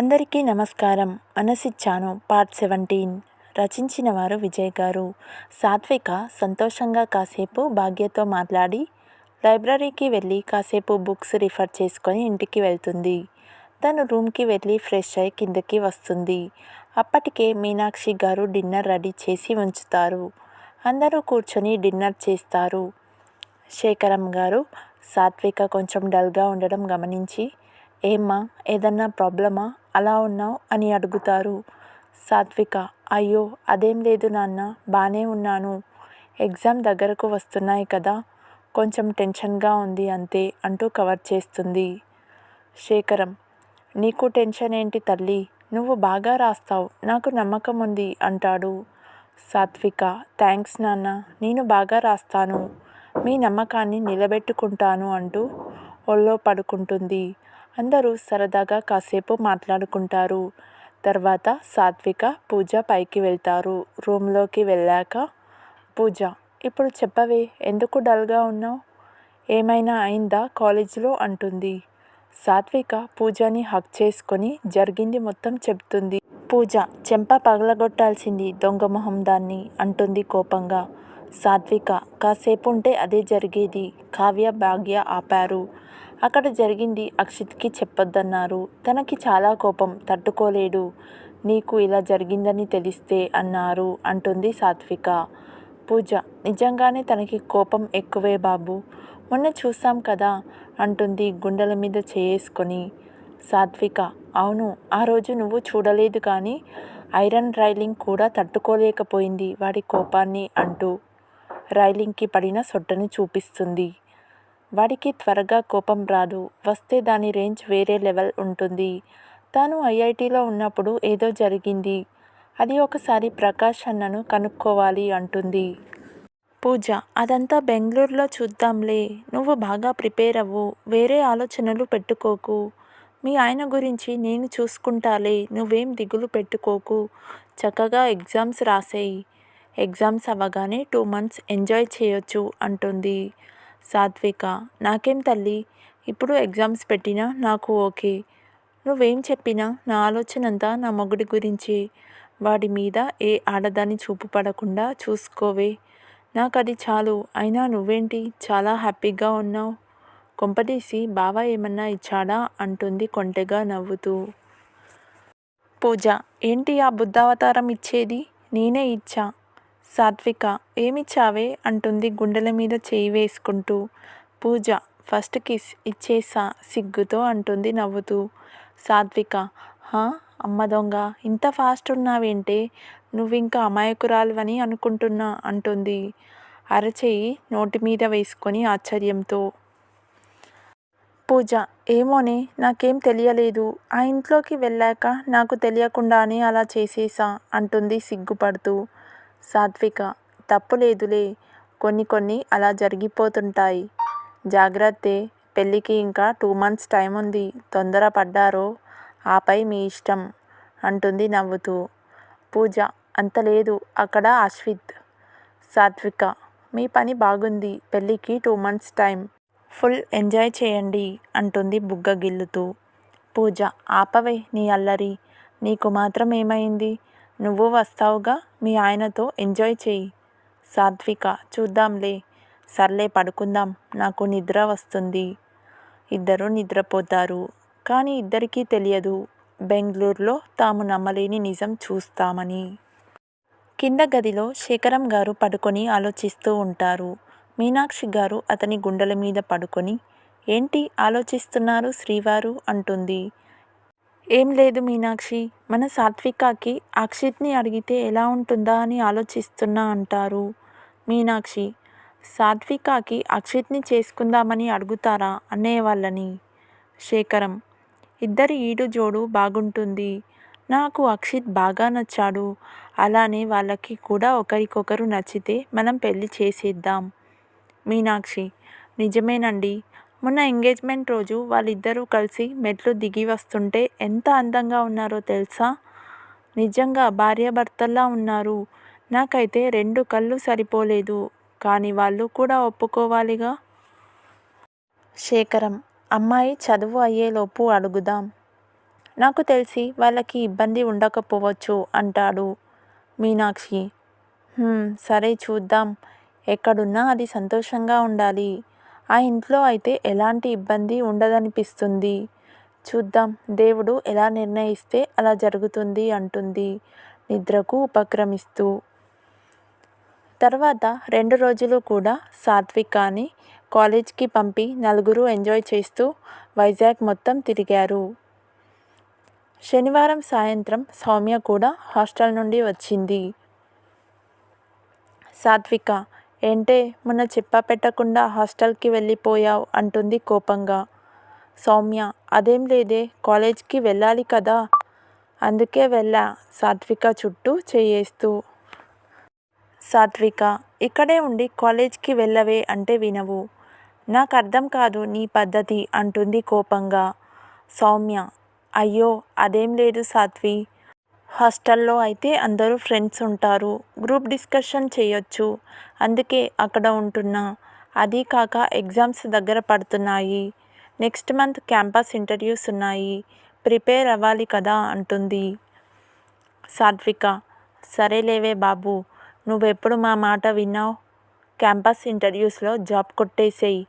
అందరికీ నమస్కారం. మనసిచ్చాను పార్ట్ 17 రచించిన వారు విజయ్ గారు. సాత్విక సంతోషంగా కాసేపు భాగ్యతో మాట్లాడి లైబ్రరీకి వెళ్ళి కాసేపు బుక్స్ రిఫర్ చేసుకొని ఇంటికి వెళ్తుంది. తను రూమ్కి వెళ్ళి ఫ్రెష్ అయి కిందకి వస్తుంది. అప్పటికే మీనాక్షి గారు డిన్నర్ రెడీ చేసి ఉంచుతారు. అందరూ కూర్చొని డిన్నర్ చేస్తారు. శేఖరం గారు సాత్విక కొంచెం డల్గా ఉండడం గమనించి, ఏమ్మా, ఏదన్నా ప్రాబ్లమా అలా ఉన్నావు అని అడుగుతారు. సాత్విక, అయ్యో అదేం లేదు నాన్న, బాగానే ఉన్నాను. ఎగ్జామ్ దగ్గరకు వస్తున్నాయి కదా, కొంచెం టెన్షన్గా ఉంది అంతే అంటూ కవర్ చేస్తుంది. శేఖరం, నీకు టెన్షన్ ఏంటి తల్లి, నువ్వు బాగా రాస్తావు, నాకు నమ్మకం ఉంది అంటాడు. సాత్విక, థ్యాంక్స్ నాన్న, నేను బాగా రాస్తాను, మీ నమ్మకాన్ని నిలబెట్టుకుంటాను అంటూ ఒళ్ళో పడుకుంటుంది. అందరూ సరదాగా కాసేపు మాట్లాడుకుంటారు. తర్వాత సాత్విక, పూజ పైకి వెళ్తారు. రూమ్లోకి వెళ్ళాక, పూజ, ఇప్పుడు చెప్పవే, ఎందుకు డల్గా ఉన్నావు, ఏమైనా అయిందా కాలేజీలో అంటుంది. సాత్విక పూజని హగ్ చేసుకొని జరిగింది మొత్తం చెప్తుంది. పూజ, చెంప పగలగొట్టాల్సింది దొంగ మొహం దాన్ని అంటుంది కోపంగా. సాత్విక, కాసేపు ఉంటే అదే జరిగేది, కావ్య భాగ్య ఆపారు. అక్కడ జరిగింది అక్షిత్కి చెప్పొద్దన్నారు. తనకి చాలా కోపం, తట్టుకోలేడు. నీకు ఇలా జరిగిందని తెలిస్తే అన్నారు అంటుంది సాత్విక. పూజ, నిజంగానే తనకి కోపం ఎక్కువే బాబు, మొన్న చూసాం కదా అంటుంది గుండెల మీద చేసుకొని. సాత్విక, అవును, ఆ రోజు నువ్వు చూడలేదు కానీ ఐరన్ రైలింగ్ కూడా తట్టుకోలేకపోయింది వాడి కోపాన్ని అంటూ రైలింగ్కి పడిన సొట్టని చూపిస్తుంది. వాడికి త్వరగా కోపం రాదు, వస్తే దాని రేంజ్ వేరే లెవెల్ ఉంటుంది. తాను ఐఐటీలో ఉన్నప్పుడు ఏదో జరిగింది, అది ఒకసారి ప్రకాష్ అన్నను కనుక్కోవాలి అంటుంది. పూజ, అదంతా బెంగళూరులో చూద్దాంలే, నువ్వు బాగా ప్రిపేర్ అవ్వు, వేరే ఆలోచనలు పెట్టుకోకు, మీ ఆయన గురించి నేను చూసుకుంటాలే, నువ్వేం దిగులు పెట్టుకోకు, చక్కగా ఎగ్జామ్స్ రాసేయి, ఎగ్జామ్స్ అవ్వగానే 2 months ఎంజాయ్ చేయొచ్చు అంటుంది. సాత్విక, నాకేం తల్లి, ఇప్పుడు ఎగ్జామ్స్ పెట్టినా నాకు ఓకే, నువ్వేం చెప్పినా నా ఆలోచన అంతా నా మొగుడి గురించి, వాడి మీద ఏ ఆడదాని చూపు పడకుండా చూసుకోవే, నాకు అది చాలు. అయినా నువ్వేంటి చాలా హ్యాపీగా ఉన్నావు, కొంపదీసి బావ ఏమన్నా ఇచ్చాడా అంటుంది కొంటెగా నవ్వుతూ. పూజ, ఏంటి ఆ బుద్ధావతారం ఇచ్చేది, నేనే ఇచ్చా. సాత్విక, ఏమిచ్చావే అంటుంది గుండెల మీద చేయి వేసుకుంటూ. పూజ, ఫస్ట్ కిస్ ఇచ్చేసా సిగ్గుతో అంటుంది నవ్వుతూ. సాత్విక, హా, అమ్మ దొంగ, ఇంత ఫాస్ట్ ఉన్నావేంటే, నువ్వింకా అమాయకురాలువని అనుకుంటున్నా అంటుంది అరచేయి నోటి మీద వేసుకొని ఆశ్చర్యంతో. పూజ, ఏమోనే, నాకేం తెలియలేదు, ఆ ఇంట్లోకి వెళ్ళాక నాకు తెలియకుండానే అలా చేసేసా అంటుంది సిగ్గుపడుతూ. సాత్విక, తప్పులేదులే, కొన్ని అలా జరిగిపోతుంటాయి, జాగ్రత్తే, పెళ్ళికి ఇంకా 2 months టైం ఉంది, తొందర పడ్డారో ఆపై మీ ఇష్టం అంటుంది నవ్వుతూ. పూజ, అంత లేదు, అక్కడ అశ్విత్. సాత్విక, మీ పని బాగుంది, పెళ్ళికి 2 months టైం, ఫుల్ ఎంజాయ్ చేయండి అంటుంది బుగ్గగిల్లుతూ. పూజ, ఆపవే నీ అల్లరి, నీకు మాత్రం ఏమైంది, నువ్వు వస్తావుగా, మీ ఆయనతో ఎంజాయ్ చేయి. సాత్విక, చూద్దాంలే, సర్లే పడుకుందాం, నాకు నిద్ర వస్తుంది. ఇద్దరూ నిద్రపోతారు. కానీ ఇద్దరికీ తెలియదు బెంగళూరులో తాము నమ్మలేని నిజం చూస్తామని. కింద గదిలో శేఖరం గారు పడుకొని ఆలోచిస్తూ ఉంటారు. మీనాక్షి గారు అతని గుండెల మీద పడుకొని, ఏంటి ఆలోచిస్తున్నారు శ్రీవారు అంటుంది. ఏం లేదు మీనాక్షి, మన సాత్వికకి అక్షిత్ని అడిగితే ఎలా ఉంటుందా అని ఆలోచిస్తున్నా అంటారు. మీనాక్షి, సాత్వికకి అక్షిత్ని చేసుకుందామని అడుగుతారా అనేవాళ్ళని. శేఖరం, ఇద్దరి ఈడు జోడు బాగుంటుంది, నాకు అక్షిత్ బాగా నచ్చాడు, అలానే వాళ్ళకి కూడా ఒకరికొకరు నచ్చితే మనం పెళ్లి చేసేద్దాం. మీనాక్షి, నిజమేనండి, మొన్న ఎంగేజ్మెంట్ రోజు వాళ్ళిద్దరూ కలిసి మెట్లు దిగి వస్తుంటే ఎంత అందంగా ఉన్నారో తెలుసా, నిజంగా భార్యాభర్తల్లా ఉన్నారు, నాకైతే 2 కళ్ళు సరిపోలేదు, కానీ వాళ్ళు కూడా ఒప్పుకోవాలిగా. శేఖరం, అమ్మాయి చదువు అయ్యేలోపు అడుగుదాం, నాకు తెలిసి వాళ్ళకి ఇబ్బంది ఉండకపోవచ్చు అంటాడు. మీనాక్షి సరే చూద్దాం. ఎక్కడున్నా అది సంతోషంగా ఉండాలి. ఆ ఇంట్లో అయితే ఎలాంటి ఇబ్బంది ఉండదనిపిస్తుంది. చూద్దాం దేవుడు ఎలా నిర్ణయిస్తే అలా జరుగుతుంది అంటుంది నిద్రకు ఉపక్రమిస్తూ. తర్వాత 2 రోజులు కూడా సాత్వికాని కాలేజ్కి పంపి నలుగురు ఎంజాయ్ చేస్తూ వైజాగ్ మొత్తం తిరిగారు. శనివారం సాయంత్రం సౌమ్య కూడా హాస్టల్ నుండి వచ్చింది. సాత్విక ఏంటే మొన్న చెప్పా పెట్టకుండా హాస్టల్కి వెళ్ళిపోయావు అంటుంది కోపంగా. సౌమ్య అదేం లేదే, కాలేజ్కి వెళ్ళాలి కదా, అందుకే వెళ్ళా సాత్విక చుట్టూ చేయేస్తూ. సాత్విక ఇక్కడే ఉండి కాలేజ్కి వెళ్ళవే అంటే వినవు. నాకు అర్థం కాదు నీ పద్ధతి అంటుంది కోపంగా. సౌమ్య అయ్యో అదేం లేదు సాత్వి, హాస్టల్లో అయితే అందరూ ఫ్రెండ్స్ ఉంటారు, గ్రూప్ డిస్కషన్ చేయొచ్చు, అందుకే అక్కడ ఉంటున్నా. అదీ కాక ఎగ్జామ్స్ దగ్గర పడుతున్నాయి, నెక్స్ట్ మంత్ క్యాంపస్ ఇంటర్వ్యూస్ ఉన్నాయి, ప్రిపేర్ అవ్వాలి కదా అంటుంది. సాత్విక సరేలేవే బాబు, నువ్వెప్పుడు మా మాట విన్నావు? క్యాంపస్ ఇంటర్వ్యూస్లో జాబ్ కొట్టేసేయి,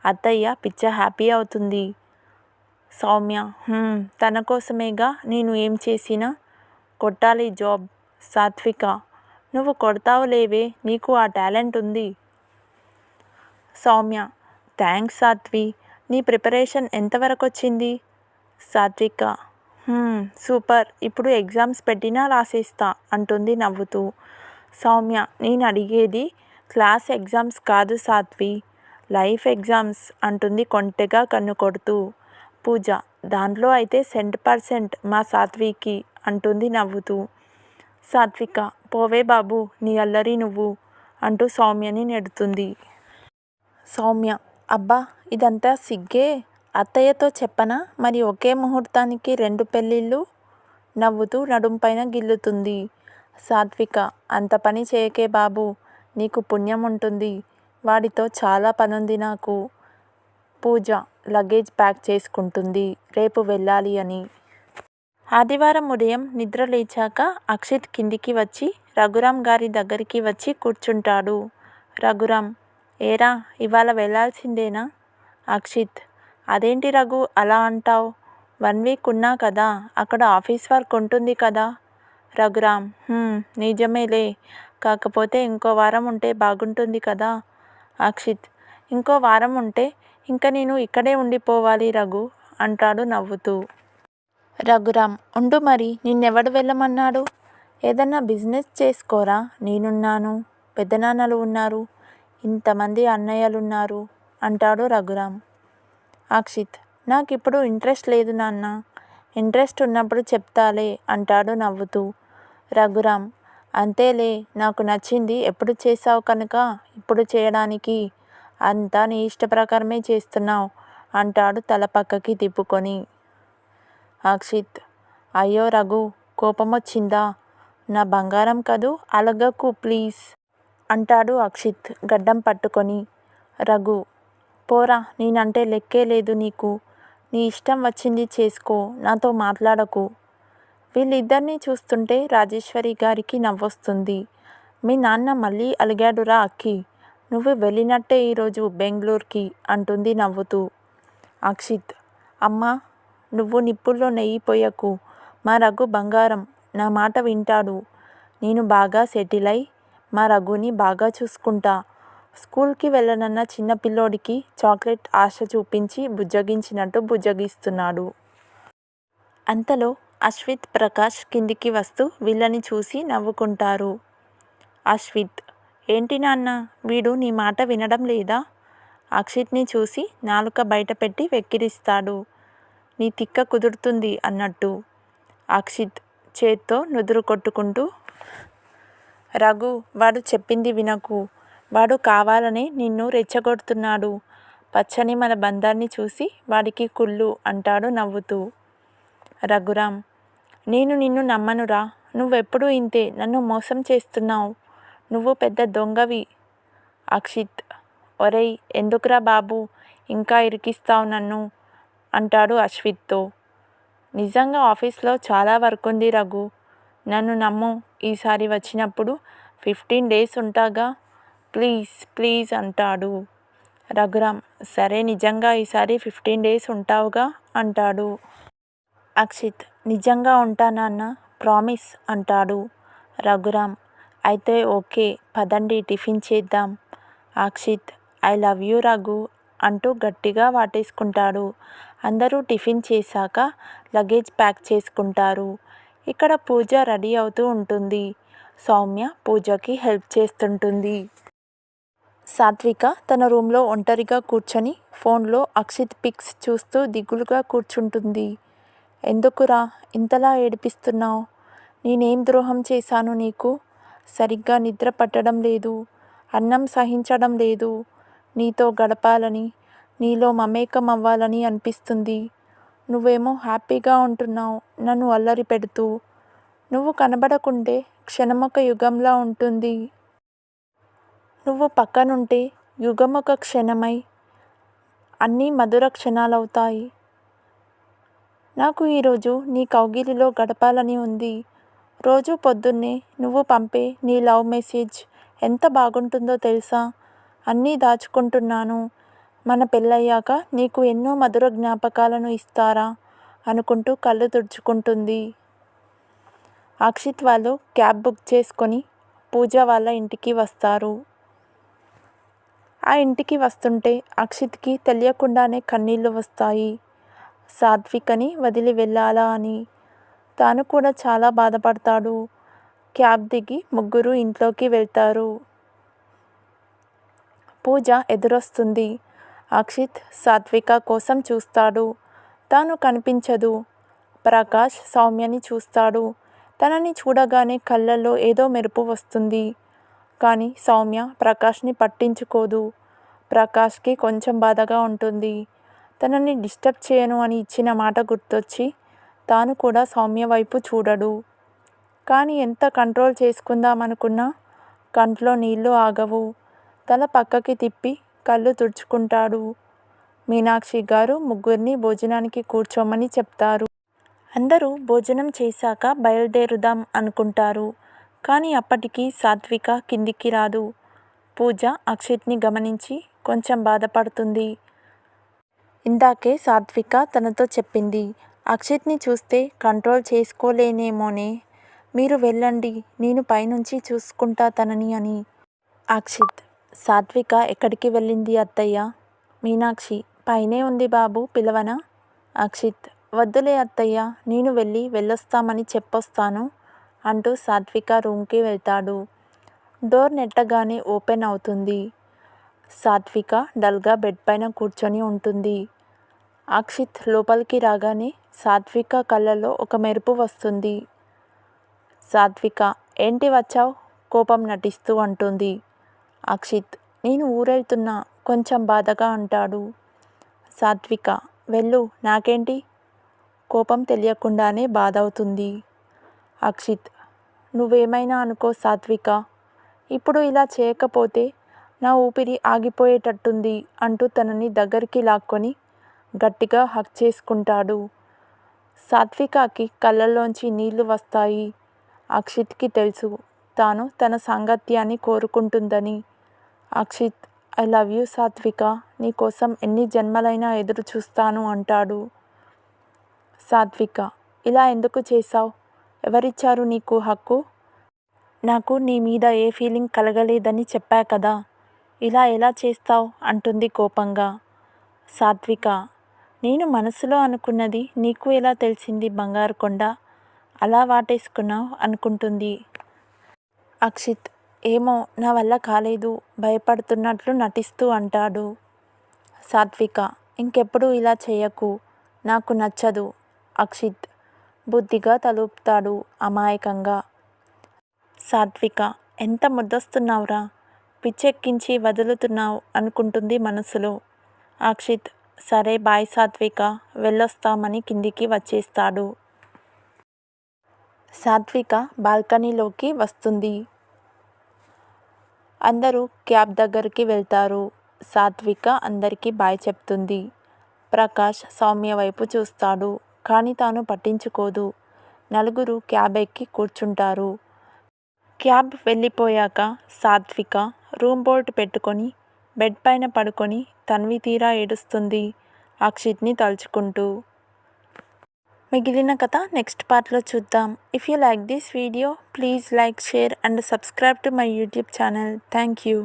అత్తయ్య పిచ్చ హ్యాపీ అవుతుంది. సౌమ్య తన కోసమేగా నేను ఏం చేసినా, కొట్టాలి జాబ్. సాత్విక నువ్వు కొడతావు లేవే, నీకు ఆ టాలెంట్ ఉంది. సౌమ్య థ్యాంక్స్ సాత్వి, నీ ప్రిపరేషన్ ఎంతవరకు వచ్చింది? సాత్విక సూపర్, ఇప్పుడు ఎగ్జామ్స్ పెట్టినా రాసేస్తా అంటుంది నవ్వుతూ. సౌమ్య నేను అడిగేది క్లాస్ ఎగ్జామ్స్ కాదు సాత్వి, లైఫ్ ఎగ్జామ్స్ అంటుంది కొంటెగా కన్ను కొడుతూ. పూజ దాంట్లో అయితే 100% మా సాత్వికి అంటుంది నవ్వుతూ. సాత్విక పోవే బాబు నీ అల్లరి నువ్వు అంటూ సౌమ్యని నెడుతుంది. సౌమ్య అబ్బా ఇదంతా సిగ్గే, అత్తయ్యతో చెప్పనా మరి ఒకే ముహూర్తానికి 2 పెళ్ళిళ్ళు? నవ్వుతూ నడుంపైన గిల్లుతుంది. సాత్విక అంత పని చేయకే బాబు, నీకు పుణ్యం ఉంటుంది, వాడితో చాలా పనుంది నాకు. పూజ లగేజ్ ప్యాక్ చేసుకుంటుంది, రేపు వెళ్ళాలి అని. ఆదివారం ఉదయం నిద్ర లేచాక అక్షిత్ కిందికి వచ్చి రఘురాం గారి దగ్గరికి వచ్చి కూర్చుంటాడు. రఘురాం ఏరా ఇవాళ వెళ్ళాల్సిందేనా? అక్షిత్ అదేంటి రఘు అలా అంటావు, 1 వీక్ ఉన్నా కదా, అక్కడ ఆఫీస్ వర్క్ ఉంటుంది కదా. రఘురాం నిజమేలే, కాకపోతే ఇంకో వారం ఉంటే బాగుంటుంది కదా. అక్షిత్ ఇంకో వారం ఉంటే ఇంకా నేను ఇక్కడే ఉండిపోవాలి రఘు అంటాడు నవ్వుతూ. రఘురాం ఉండు మరి, నిన్నెవడు వెళ్ళమన్నాడు? ఏదన్నా బిజినెస్ చేసుకోరా, నేనున్నాను, పెద్దనాన్నలు ఉన్నారు, ఇంతమంది అన్నయ్యలున్నారు అంటాడు రఘురాం. అక్షిత్ నాకిప్పుడు ఇంట్రెస్ట్ లేదు నాన్న, ఇంట్రెస్ట్ ఉన్నప్పుడు చెప్తాలే అంటాడు నవ్వుతూ. రఘురాం అంతేలే, నాకు నచ్చింది ఎప్పుడు చేసావు కనుక ఇప్పుడు చేయడానికి, అంతా నీ ఇష్ట ప్రకారమే చేస్తున్నావు అంటాడు తల పక్కకి తిప్పుకొని. అక్షిత్ అయ్యో రఘు కోపమొచ్చిందా, నా బంగారం కదూ అలగకు ప్లీజ్ అంటాడు అక్షిత్ గడ్డం పట్టుకొని. రఘు పోరా, నేనంటే లెక్కే లేదు నీకు, నీ ఇష్టం వచ్చింది చేసుకో, నాతో మాట్లాడకు. వీళ్ళిద్దరినీ చూస్తుంటే రాజేశ్వరి గారికి నవ్వొస్తుంది. మీ నాన్న మళ్ళీ అలిగాడురా అక్కి, నువ్వు వెళ్ళినట్టే ఈరోజు బెంగళూరుకి అంటుంది నవ్వుతూ. అక్షిత్ అమ్మా నువ్వు నిప్పుల్లో నెయ్యి పోయకు, మా రఘు బంగారం, నా మాట వింటాడు, నేను బాగా సెటిల్ అయి మా రఘుని బాగా చూసుకుంటా. స్కూల్కి వెళ్ళనన్న చిన్న పిల్లోడికి చాక్లెట్ ఆశ చూపించి బుజ్జగించినట్టు బుజ్జగిస్తున్నాడు. అంతలో అశ్విత్ ప్రకాష్ కిందికి వస్తూ వీళ్ళని చూసి నవ్వుకుంటారు. అశ్విత్ ఏంటి నాన్న, వీడు నీ మాట వినడం లేదా? అక్షిత్ని చూసి నాలుక బయట పెట్టి వెక్కిరిస్తాడు, నీ తిక్క కుదురుతుంది అన్నట్టు. అక్షిత్ చేత్తో నుదురు కొట్టుకుంటూ రఘు వాడు చెప్పింది వినకు, వాడు కావాలని నిన్ను రెచ్చగొడుతున్నాడు, పచ్చని మన బంధాన్ని చూసి వాడికి కుళ్ళు అంటాడు నవ్వుతూ. రఘురాం నేను నిన్ను నమ్మనురా, నువ్వెప్పుడూ ఇంతే, నన్ను మోసం చేస్తున్నావు, నువ్వు పెద్ద దొంగవి. అక్షిత్ ఒరేయ్ ఎందుకురా బాబు ఇంకా ఇరికిస్తావు నన్ను అంటాడు అశ్విత్తో. నిజంగా ఆఫీస్లో చాలా వర్క్ ఉంది రఘు. నన్ను నమ్ము, ఈసారి వచ్చినప్పుడు 15 డేస్ ఉంటాగా. ప్లీజ్ ప్లీజ్ అంటాడు. రఘురామ్ సరే నిజంగా ఈసారి 15 డేస్ ఉంటావుగా అంటాడు. అక్షిత్ నిజంగా ఉంటా నాన్న, ప్రామిస్ అంటాడు. రఘురామ్ అయితే ఓకే, పదండి టిఫిన్ చేద్దాం. Akshit I love you Raghu అంటూ గట్టిగా వాటేసుకుంటాడు. అందరూ టిఫిన్ చేశాక లగేజ్ ప్యాక్ చేసుకుంటారు. ఇక్కడ పూజ రెడీ అవుతూ ఉంటుంది. సౌమ్య పూజకి హెల్ప్ చేస్తుంటుంది. సాత్విక తన రూమ్లో ఒంటరిగా కూర్చొని ఫోన్లో అక్షిత్ పిక్స్ చూస్తూ దిగులుగా కూర్చుంటుంది. ఎందుకురా ఇంతలా ఏడిపిస్తున్నావు? నేనేం ద్రోహం చేశాను నీకు? సరిగ్గా నిద్ర పట్టడం లేదు, అన్నం సహించడం లేదు. నీతో గడపాలని, నీలో మమేకం అవ్వాలని అనిపిస్తుంది. నువ్వేమో హ్యాపీగా ఉంటున్నావు నన్ను అల్లరి పెడుతూ. నువ్వు కనబడకుంటే క్షణమొక యుగంలా ఉంటుంది. నువ్వు పక్కనుంటే యుగం ఒక క్షణమై అన్నీ మధుర క్షణాలవుతాయి. నాకు ఈరోజు నీ కౌగిలిలో గడపాలని ఉంది. రోజు పొద్దున్నే నువ్వు పంపే నీ లవ్ మెసేజ్ ఎంత బాగుంటుందో తెలుసా? అన్నీ దాచుకుంటున్నాను. మన పెళ్ళయ్యాక నీకు ఎన్నో మధుర జ్ఞాపకాలను ఇస్తారా అనుకుంటూ కళ్ళు తుడుచుకుంటుంది. అక్షిత్ వాళ్ళు క్యాబ్ బుక్ చేసుకొని పూజ వాళ్ళ ఇంటికి వస్తారు. ఆ ఇంటికి వస్తుంటే అక్షిత్కి తెలియకుండానే కన్నీళ్లు వస్తాయి. సాత్వికని వదిలి వెళ్ళాలా అని. తాను కూడా చాలా బాధపడతాడు. క్యాబ్ దిగి ముగ్గురు ఇంట్లోకి వెళ్తారు. పూజ ఎదురొస్తుంది. అక్షిత్ సాత్విక కోసం చూస్తాడు. తాను కనిపించదు. ప్రకాష్ సౌమ్యని చూస్తాడు. తనని చూడగానే కళ్ళల్లో ఏదో మెరుపు వస్తుంది. కానీ సౌమ్య ప్రకాష్ని పట్టించుకోదు. ప్రకాష్కి కొంచెం బాధగా ఉంటుంది. తనని డిస్టర్బ్ చేయను అని ఇచ్చిన మాట గుర్తొచ్చి తాను కూడా సౌమ్య వైపు చూడడు. కానీ ఎంత కంట్రోల్ చేసుకుందామనుకున్నా కంట్లో నీళ్లు ఆగవు. తల పక్కకి తిప్పి కళ్ళు తుడుచుకుంటాడు. మీనాక్షి గారు ముగ్గురిని భోజనానికి కూర్చోమని చెప్తారు. అందరూ భోజనం చేశాక బయలుదేరుదాం అనుకుంటారు. కానీ అప్పటికి సాత్విక కిందికి రాదు. పూజ అక్షిత్ని గమనించి కొంచెం బాధపడుతుంది. ఇందాకే సాత్విక తనతో చెప్పింది, అక్షిత్ని చూస్తే కంట్రోల్ చేసుకోలేనేమోనే. మీరు వెళ్ళండి, నేను పైనుంచి చూసుకుంటా తనని అని. అక్షిత్ సాత్విక ఎక్కడికి వెళ్ళింది అత్తయ్య? మీనాక్షి పైనే ఉంది బాబు, పిలవనా? అక్షిత్ వద్దులే అత్తయ్య, నేను వెళ్ళొస్తామని చెప్పొస్తాను అంటూ సాత్విక రూమ్కి వెళ్తాడు. డోర్ నెట్టగానే ఓపెన్ అవుతుంది. సాత్విక డల్గా బెడ్ పైన కూర్చొని ఉంటుంది. అక్షిత్ లోపలికి రాగానే సాత్విక కళ్ళలో ఒక మెరుపు వస్తుంది. సాత్విక ఏంటి వచ్చావు? కోపం నటిస్తూ అంటుంది. అక్షిత్ నేను ఊరెళ్తున్నా, కొంచెం బాధగా అంటాడు. సాత్విక వెళ్ళు, నాకేంటి? కోపం తెలియకుండానే బాధ అవుతుంది. అక్షిత్ నువ్వేమైనా అనుకో సాత్విక, ఇప్పుడు ఇలా చేయకపోతే నా ఊపిరి ఆగిపోయేటట్టుంది అంటూ తనని దగ్గరికి లాక్కొని గట్టిగా హగ్ చేసుకుంటాడు. సాత్వికకి కళ్ళల్లోంచి నీళ్లు వస్తాయి. అక్షిత్కి తెలుసు తాను తన సాంగత్యాన్ని కోరుకుంటుందని. అక్షిత్ ఐ లవ్ యూ సాత్విక, నీకోసం ఎన్ని జన్మలైనా ఎదురు చూస్తాను అంటాడు. సాత్విక ఇలా ఎందుకు చేశావు? ఎవరిచ్చారు నీకు హక్కు? నాకు నీ మీద ఏ ఫీలింగ్ కలగలేదని చెప్పా కదా, ఇలా ఎలా చేస్తావు అంటుంది కోపంగా. సాత్విక నేను మనసులో అనుకున్నది నీకు ఎలా తెలిసింది బంగారు కొండ? అలా వాటేసుకున్నావు అనుకుంటుంది. అక్షిత్ ఏమో నా వల్ల కాలేదు, భయపడుతున్నట్లు నటిస్తూ అంటాడు. సాత్విక ఇంకెప్పుడు ఇలా చేయకు, నాకు నచ్చదు. అక్షిత్ బుద్ధిగా తలూపుతాడు అమాయకంగా. సాత్విక ఎంత ముద్దొస్తున్నావురా, పిచ్చెక్కించి వదులుతున్నావు అనుకుంటుంది మనసులో. అక్షిత్ సరే బాయ్ సాత్విక, వెళ్ళొస్తామని కిందికి వచ్చేస్తాడు. సాత్విక బాల్కనీలోకి వస్తుంది. అందరూ క్యాబ్ దగ్గరికి వెళ్తారు. సాత్విక అందరికీ బాయ్ చెప్తుంది. ప్రకాష్ సౌమ్య వైపు చూస్తాడు. కానీ తాను పట్టించుకోదు. నలుగురు క్యాబ్ ఎక్కి కూర్చుంటారు. క్యాబ్ వెళ్ళిపోయాక సాత్విక రూమ్ బోర్డు పెట్టుకొని బెడ్ పైన పడుకొని తన్వి తీరా ఏడుస్తుంది అక్షిత్ని తలుచుకుంటూ. మిగిలిన కథ నెక్స్ట్ పార్ట్లో చూద్దాం. If you like this video please like, share and subscribe to my YouTube channel. Thank you.